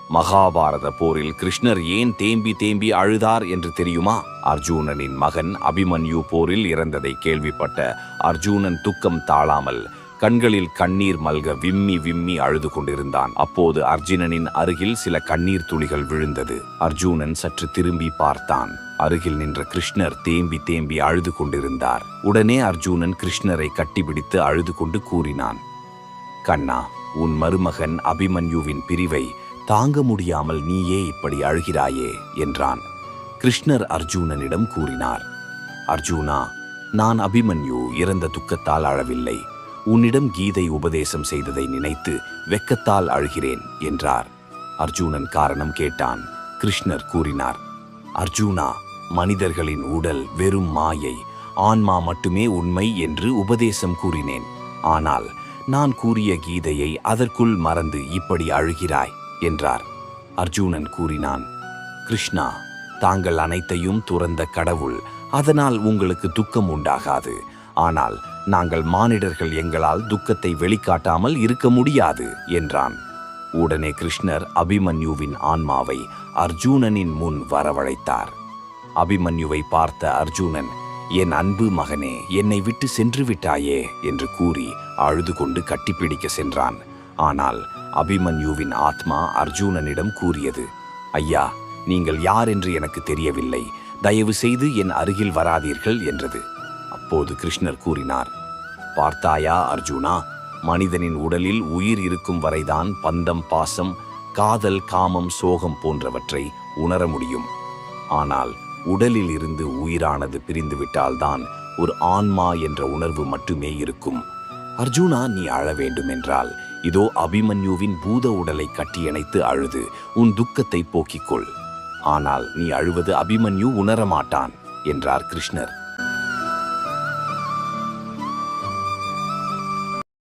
மகாபாரத போரில் கிருஷ்ணர் ஏன் தேம்பி தேம்பி அழுதார் என்று தெரியுமா? அர்ஜுனனின் மகன் அபிமன்யு போரில் இறந்ததை கேள்விப்பட்ட அர்ஜுனன் துக்கம் தாழாமல் கண்களில் கண்ணீர் மல்க விம்மி விம்மி அழுது கொண்டிருந்தான். அப்போது அர்ஜுனனின் அருகில் சில கண்ணீர் துளிகள் விழுந்தது. அர்ஜுனன் சற்று திரும்பி பார்த்தான். அருகில் நின்ற கிருஷ்ணர் தேம்பி தேம்பி அழுது கொண்டிருந்தார். உடனே அர்ஜுனன் கிருஷ்ணரை கட்டிப்பிடித்து அழுது கொண்டு கூறினான், கண்ணா, உன் மருமகன் அபிமன்யுவின் பிரிவை தாங்க முடியாமல் நீயே இப்படி அழுகிறாயே என்றான். கிருஷ்ணர் அர்ஜுனனிடம் கூறினார், அர்ஜுனா, நான் அபிமன்யு இறந்த துக்கத்தால் அழவில்லை. உன்னிடம் கீதை உபதேசம் செய்ததை நினைத்து வெக்கத்தால் அழுகிறேன் என்றார். அர்ஜுனன் காரணம் கேட்டான். கிருஷ்ணர் கூறினார், அர்ஜுனா, மனிதர்களின் உடல் வெறும் மாயை, ஆன்மா மட்டுமே உண்மை என்று உபதேசம் கூறினேன். ஆனால் நான் கூறிய கீதையை அதற்குள் மறந்து இப்படி அழுகிறாய் என்றார். அர்ஜுனன் கூறினான், கிருஷ்ணா, தாங்கள் அனைத்தையும் துறந்த கடவுள், அதனால் உங்களுக்கு துக்கம் உண்டாகாது. ஆனால் நாங்கள் மானிடர்கள் எங்களால் துக்கத்தை வெளிக்காட்டாமல் இருக்க முடியாது என்றான். உடனே கிருஷ்ணர் அபிமன்யுவின் ஆன்மாவை அர்ஜுனனின் முன் வரவழைத்தார். அபிமன்யுவை பார்த்த அர்ஜுனன், என் அன்பு மகனே, என்னை விட்டு சென்று விட்டாயே என்று கூறி அழுது கொண்டு கட்டிப்பிடிக்க சென்றான். ஆனால் அபிமன்யுவின் ஆத்மா அர்ஜுனனிடம் கூறியது, ஐயா, நீங்கள் யார் என்று எனக்கு தெரியவில்லை, தயவு செய்து என் அருகில் வராதீர்கள் என்றது. அப்போது கிருஷ்ணர் கூறினார், பார்த்தாயா அர்ஜுனா, மனிதனின் உடலில் உயிர் இருக்கும் வரைதான் பந்தம், பாசம், காதல், காமம், சோகம் போன்றவற்றை உணர முடியும். ஆனால் உடலில் இருந்து உயிரானது பிரிந்துவிட்டால்தான் ஒரு ஆன்மா என்ற உணர்வு மட்டுமே இருக்கும். அர்ஜுனா, நீ அழ வேண்டும் என்றால் இதோ அபிமன்யுவின் பூத உடலை கட்டியணைத்து அழுது உன் துக்கத்தை போக்கிக்கொள். ஆனால் நீ அழுவது அபிமன்யு உணரமாட்டான் என்றார் கிருஷ்ணர்.